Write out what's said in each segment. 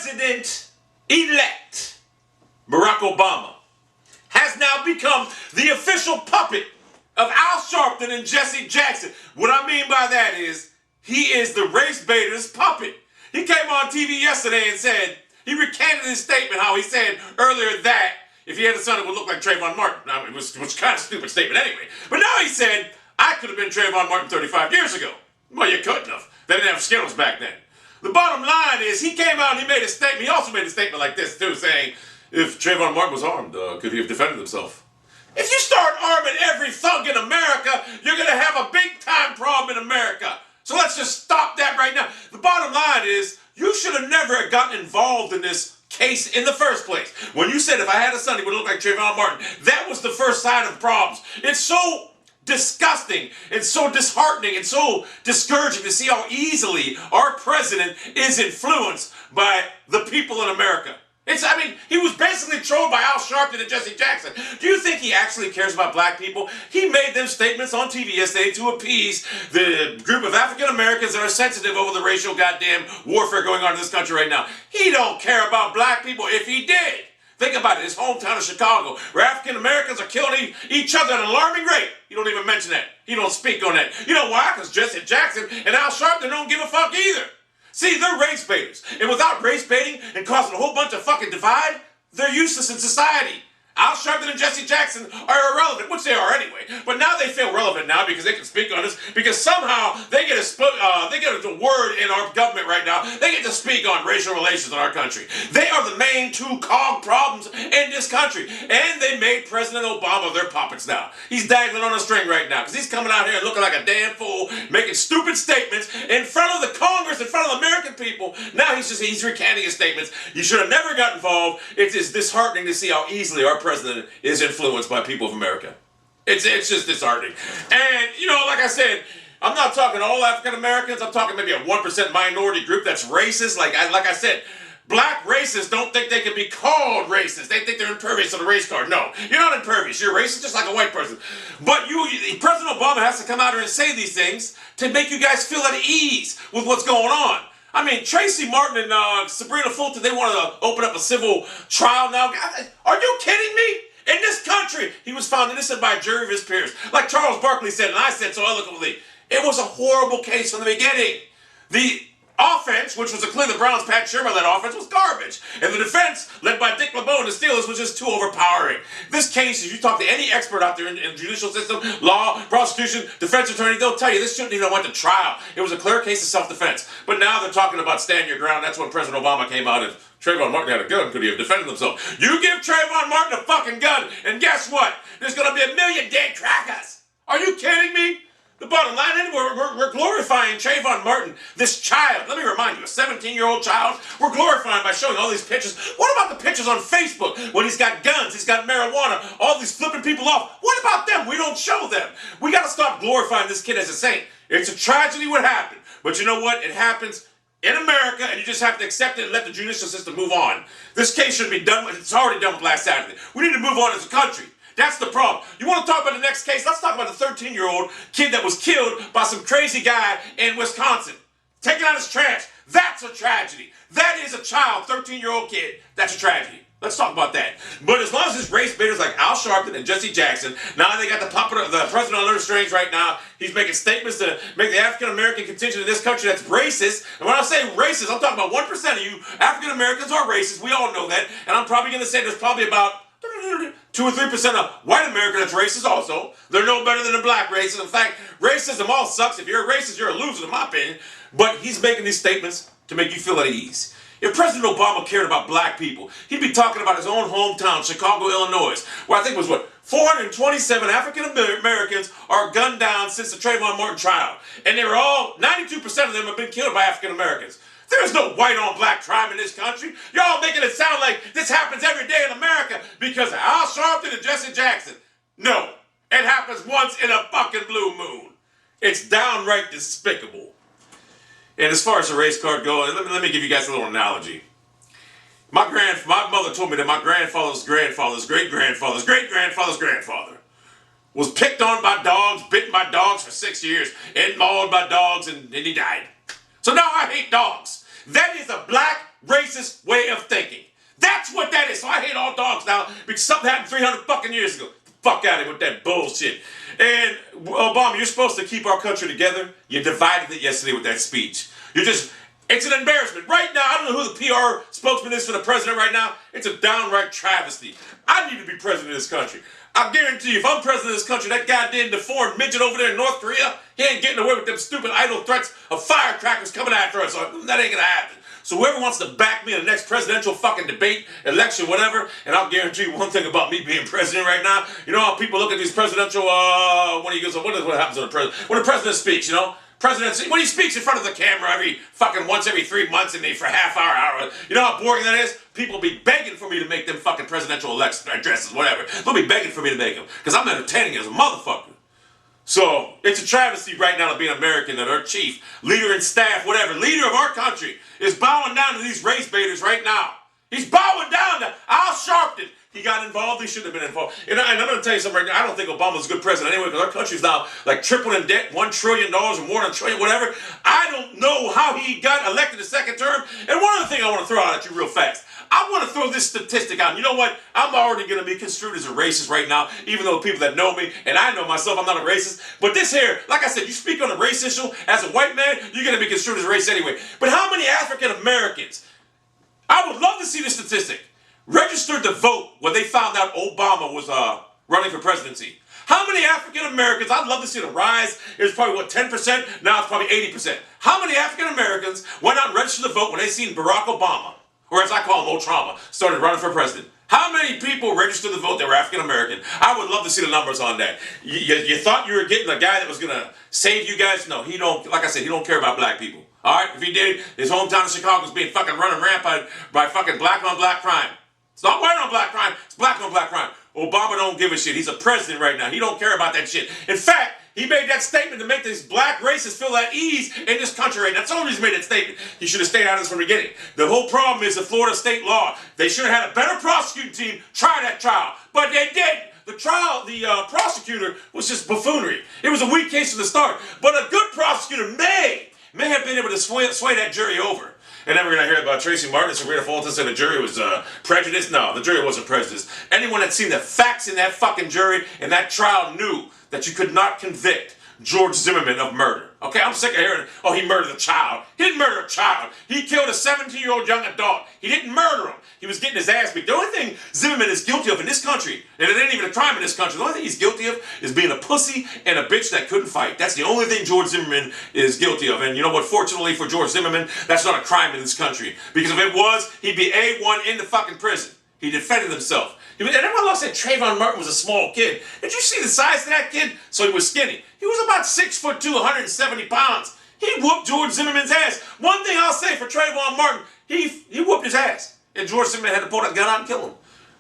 President-elect Barack Obama has now become the official puppet of Al Sharpton and Jesse Jackson. What I mean by that is, he is the race baiter's puppet. He came on TV yesterday and said, he recanted his statement, how he said earlier that if he had a son, it would look like Trayvon Martin. Now, it was kind of a stupid statement anyway. But now he said, I could have been Trayvon Martin 35 years ago. Well, you couldn't have. They didn't have Skittles back then. The bottom line is, he came out and he made a statement. He also made a statement like this, too, saying, if Trayvon Martin was armed, could he have defended himself? If you start arming every thug in America, you're going to have a big-time problem in America. So let's just stop that right now. The bottom line is, you should have never gotten involved in this case in the first place. When you said if I had a son, he would look like Trayvon Martin, that was the first sign of problems. It's so disgusting and so disheartening and so discouraging to see how easily our president is influenced by the people in America. He was basically trolled by Al Sharpton and Jesse Jackson. Do you think he actually cares about black people? He made them statements on TV yesterday to appease the group of African Americans that are sensitive over the racial goddamn warfare going on in this country right now. He don't care about black people if he did. Think about it, his hometown of Chicago, where African Americans are killing each other at an alarming rate. You don't even mention that. You don't speak on that. You know why? Because Jesse Jackson and Al Sharpton don't give a fuck either. See, they're race baiters. And without race baiting and causing a whole bunch of fucking divide, they're useless in society. Al Sharpton and Jesse Jackson are irrelevant, which they are anyway. But now they feel relevant now because they can speak on this, because somehow they get a word in our government right now. They get to speak on racial relations in our country. They are the main two cog problems in this country. And they made President Obama their puppets now. He's dangling on a string right now because he's coming out here looking like a damn fool, making stupid statements in front of the Congress, in front of the American people. Now he's recanting his statements. You should have never got involved. It is disheartening to see how easily our president is influenced by people of America. It's just disheartening. And, like I said, I'm not talking all African Americans. I'm talking maybe a 1% minority group that's racist. Like I said, black racists don't think they can be called racist. They think they're impervious to the race card. No, you're not impervious. You're racist just like a white person. But President Obama has to come out here and say these things to make you guys feel at ease with what's going on. Tracy Martin and Sabrina Fulton, they want to open up a civil trial now. Are you kidding me? In this country, he was found innocent by a jury of his peers. Like Charles Barkley said, and I said so eloquently, it was a horrible case from the beginning. The offense, which was the Cleveland Browns, Pat Shermer-led offense, was garbage. And the defense, led by Dick LeBeau and the Steelers, was just too overpowering. This case, if you talk to any expert out there in the judicial system, law, prosecution, defense attorney, they'll tell you this shouldn't even have went to trial. It was a clear case of self-defense. But now they're talking about stand your ground. That's when President Obama came out and Trayvon Martin had a gun. Could he have defended himself? You give Trayvon Martin a fucking gun, and guess what? There's going to be 1 million dead crackers. Are you kidding me? The bottom line, we're glorifying Trayvon Martin, this child. Let me remind you, a 17-year-old child. We're glorifying by showing all these pictures. What about the pictures on Facebook when he's got guns, he's got marijuana, all these flipping people off? What about them? We don't show them. We got to stop glorifying this kid as a saint. It's a tragedy what happened. But you know what? It happens in America, and you just have to accept it and let the judicial system move on. This case should be done. It's already done with last Saturday. We need to move on as a country. That's the problem. You want to talk about the next case? Let's talk about the 13-year-old kid that was killed by some crazy guy in Wisconsin. Taking out his trash. That's a tragedy. That is a child, 13-year-old kid. That's a tragedy. Let's talk about that. But as long as it's race baiters like Al Sharpton and Jesse Jackson, now they got the president on their strings right now. He's making statements to make the African-American contingent in this country that's racist. And when I say racist, I'm talking about 1% of you African-Americans are racist. We all know that. And I'm probably going to say there's probably about 2 or 3% of white America that's racist also. They're no better than the black racists. In fact, racism all sucks. If you're a racist, you're a loser in my opinion. But he's making these statements to make you feel at ease. If President Obama cared about black people, he'd be talking about his own hometown, Chicago, Illinois, where I think it was, 427 African Americans are gunned down since the Trayvon Martin trial. And they were all, 92% of them have been killed by African Americans. There's no white on black crime in this country. Y'all making it sound like this happens every day in America because of Al Sharpton and Jesse Jackson. No, it happens once in a fucking blue moon. It's downright despicable. And as far as the race card goes, let me give you guys a little analogy. My mother told me that my grandfather's grandfather's great-grandfather's great-grandfather's grandfather was picked on by dogs, bitten by dogs for 6 years, and mauled by dogs, and he died. So now I hate dogs. That is a black racist way of thinking. That's what that is. So I hate all dogs now because something happened 300 fucking years ago. Fuck out of here with that bullshit. And Obama, you're supposed to keep our country together. You divided it yesterday with that speech. It's an embarrassment. Right now, I don't know who the PR spokesman is for the president right now. It's a downright travesty. I need to be president of this country. I guarantee you, if I'm president of this country, that goddamn deformed midget over there in North Korea, he ain't getting away with them stupid idle threats of firecrackers coming after us. So that ain't gonna happen. So whoever wants to back me in the next presidential fucking debate, election, whatever, and I'll guarantee you one thing about me being president right now. You know how people look at these presidential, what happens when the president speaks, you know? When he speaks in front of the camera once every 3 months and for half hour, you know how boring that is? People be begging for me to make them fucking presidential election addresses, whatever. They'll be begging for me to make them, because I'm entertaining as a motherfucker. So, it's a travesty right now to be an American that our chief, leader and staff, whatever, leader of our country is bowing down to these race baiters right now. He's bowing down to Al Sharpton. He got involved. He shouldn't have been involved. And I'm going to tell you something right now. I don't think Obama's a good president anyway, because our country's now like tripling in debt, $1 trillion or more than a trillion, whatever. I don't know how he got elected a second term. And one other thing I want to throw out at you real fast. I want to throw this statistic out. You know what? I'm already going to be construed as a racist right now, even though people that know me, and I know myself, I'm not a racist. But this here, like I said, you speak on a race issue as a white man, you're going to be construed as a racist anyway. But how many African Americans, I would love to see this statistic, registered to vote when they found out Obama was running for presidency? How many African Americans, I'd love to see the rise, it was probably 10%, now it's probably 80%. How many African Americans went out and registered to vote when they seen Barack Obama, or as I call him, Old started running for president? How many people registered to vote that were African American? I would love to see the numbers on that. You thought you were getting a guy that was going to save you guys? No, he don't, like I said, he don't care about black people. Alright, if he did, his hometown of Chicago was being fucking running rampant by fucking black on black crime. It's not white on black crime, it's black on black crime. Obama don't give a shit. He's a president right now. He don't care about that shit. In fact, he made that statement to make these black racists feel at ease in this country right now. That's the only reason he made that statement. He should have stayed out of this from the beginning. The whole problem is the Florida state law. They should have had a better prosecuting team try that trial. But they didn't. The prosecutor was just buffoonery. It was a weak case from the start. But a good prosecutor may have been able to sway that jury over. And then we're going to hear about Tracy Martin and Sabrina Fulton said the jury was prejudiced. No, the jury wasn't prejudiced. Anyone that seen the facts in that fucking jury and that trial knew that you could not convict George Zimmerman of murder. Okay, I'm sick of hearing, oh, he murdered a child. He didn't murder a child. He killed a 17-year-old young adult. He didn't murder him. He was getting his ass beat. The only thing Zimmerman is guilty of in this country, and it ain't even a crime in this country, the only thing he's guilty of is being a pussy and a bitch that couldn't fight. That's the only thing George Zimmerman is guilty of. And you know what? Fortunately for George Zimmerman, that's not a crime in this country. Because if it was, he'd be A1 in the fucking prison. He defended himself. And everyone else said Trayvon Martin was a small kid. Did you see the size of that kid? So he was skinny. He was about 6'2", 170 pounds. He whooped George Zimmerman's ass. One thing I'll say for Trayvon Martin, he whooped his ass. And George Zimmerman had to pull that gun out and kill him.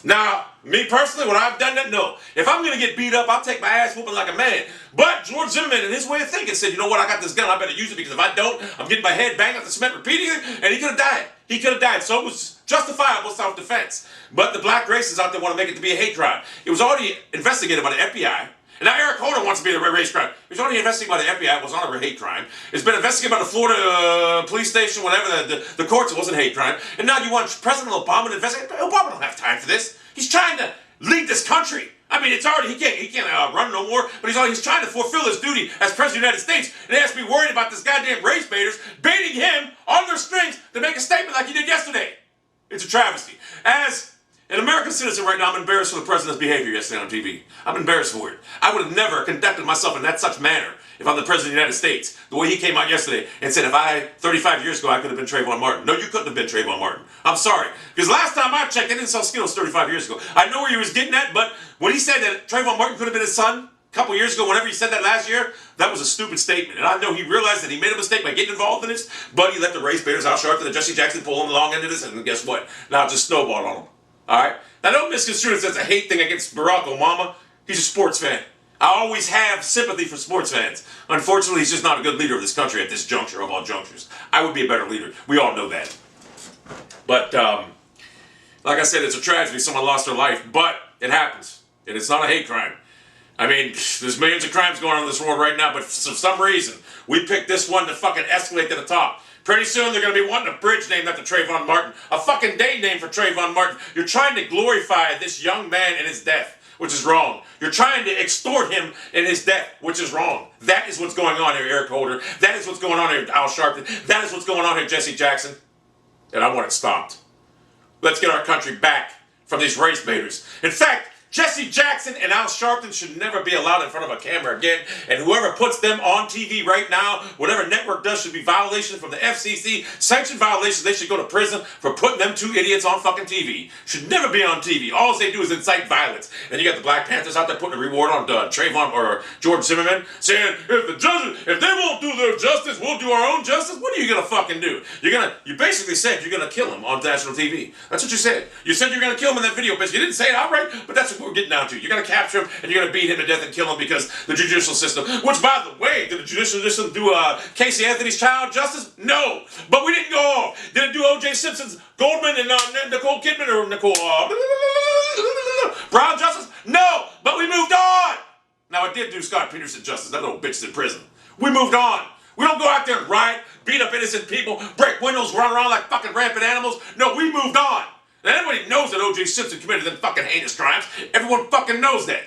Now, me personally, when I've done that, no. If I'm going to get beat up, I'll take my ass whooping like a man. But George Zimmerman, in his way of thinking, said, you know what, I got this gun, I better use it, because if I don't, I'm getting my head banged off the cement repeatedly, and he could have died. He could have died. So it was justifiable self-defense. But the black racists out there want to make it to be a hate crime. It was already investigated by the FBI. And now Eric Holder wants to be a race crime. It was already investigated by the FBI. It was not a hate crime. It's been investigated by the Florida police station, whatever, the courts. It wasn't a hate crime. And now you want President Obama to investigate? Obama don't have time for this. He's trying to lead this country. I mean, it's already, he can't run no more, but he's trying to fulfill his duty as President of the United States, and he has to be worried about this goddamn race baiters baiting him on their strings to make a statement like he did yesterday. It's a travesty. As an American citizen right now, I'm embarrassed for the president's behavior yesterday on TV. I'm embarrassed for it. I would have never conducted myself in that such manner if I'm the president of the United States. The way he came out yesterday and said, 35 years ago, I could have been Trayvon Martin. No, you couldn't have been Trayvon Martin. I'm sorry. Because last time I checked, they didn't sell Skittles 35 years ago. I know where he was getting at, but when he said that Trayvon Martin could have been his son, a couple years ago, whenever he said that last year, that was a stupid statement. And I know he realized that he made a mistake by getting involved in this, but he let the race baiters out Sharpton and Jesse Jackson pull him the long end of this, and guess what? Now it just snowballed on him. Alright? Now don't misconstrue this as a hate thing against Barack Obama. He's a sports fan. I always have sympathy for sports fans. Unfortunately, he's just not a good leader of this country at this juncture of all junctures. I would be a better leader. We all know that. But, like I said, it's a tragedy. Someone lost their life, but it happens. And it's not a hate crime. I mean, there's millions of crimes going on in this world right now, but for some reason, we picked this one to fucking escalate to the top. Pretty soon they're going to be wanting a bridge named after Trayvon Martin. A fucking day name for Trayvon Martin. You're trying to glorify this young man and his death, which is wrong. You're trying to extort him in his death, which is wrong. That is what's going on here, Eric Holder. That is what's going on here, Al Sharpton. That is what's going on here, Jesse Jackson. And I want it stopped. Let's get our country back from these race baiters. In fact, Jesse Jackson and Al Sharpton should never be allowed in front of a camera again. And whoever puts them on TV right now, whatever network does, should be violations from the FCC. Sanctioned violations. They should go to prison for putting them two idiots on fucking TV. Should never be on TV. All they do is incite violence. And you got the Black Panthers out there putting a reward on Trayvon or George Zimmerman, saying, if the judges, if they won't do their justice, we'll do our own justice. What are you gonna fucking do? You basically said you're gonna kill him on national TV. That's what you said. You said you're gonna kill him in that video, bitch. You didn't say it outright, but that's what we're getting down to. You're going to capture him and you're going to beat him to death and kill him because the judicial system, which by the way, did the judicial system do Casey Anthony's child justice? No. But we didn't go off. Did it do O.J. Simpson's Goldman and Nicole Kidman or Nicole Brown justice? No. But we moved on. Now it did do Scott Peterson justice. That little bitch is in prison. We moved on. We don't go out there and riot, beat up innocent people, break windows, run around like fucking rampant animals. No, we moved on. Now, everybody knows that O.J. Simpson committed them fucking heinous crimes. Everyone fucking knows that.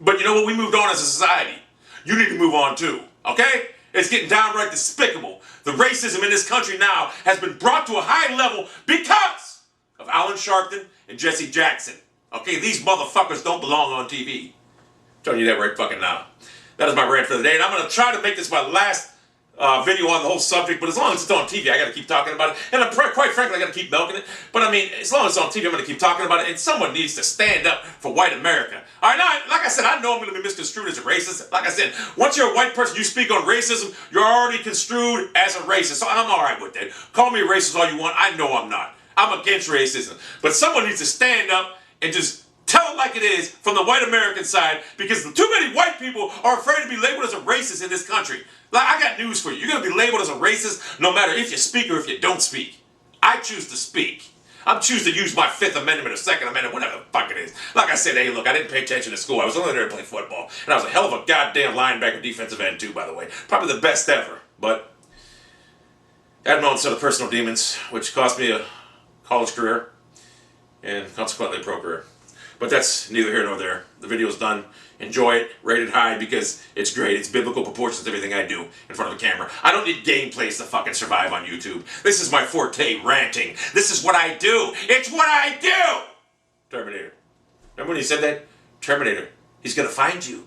But you know what? We moved on as a society. You need to move on too, okay? It's getting downright despicable. The racism in this country now has been brought to a high level because of Alan Sharpton and Jesse Jackson. Okay, these motherfuckers don't belong on TV. I'm telling you that right fucking now. That is my rant for the day, and I'm going to try to make this my last video on the whole subject, but as long as it's on TV, I got to keep talking about it. And quite frankly, I got to keep milking it. But I mean, as long as it's on TV, I'm going to keep talking about it. And someone needs to stand up for white America. All right, now, like I said, I know I'm going to be misconstrued as a racist. Like I said, once you're a white person, you speak on racism, you're already construed as a racist. So I'm all right with that. Call me a racist all you want. I know I'm not. I'm against racism. But someone needs to stand up and just tell it like it is from the white American side, because too many white people are afraid to be labeled as a racist in this country. Like, I got news for you. You're going to be labeled as a racist no matter if you speak or if you don't speak. I choose to speak. I choose to use my Fifth Amendment or Second Amendment, whatever the fuck it is. Like I said, hey, look, I didn't pay attention to school. I was only there to play football. And I was a hell of a goddamn linebacker defensive end too, by the way. Probably the best ever. But I had my own set of personal demons, which cost me a college career and consequently a pro career. But that's neither here nor there. The video's done. Enjoy it. Rate it high because it's great. It's biblical proportions to everything I do in front of a camera. I don't need gameplays to fucking survive on YouTube. This is my forte, ranting. This is what I do. It's what I do! Terminator. Remember when he said that? Terminator. He's gonna find you.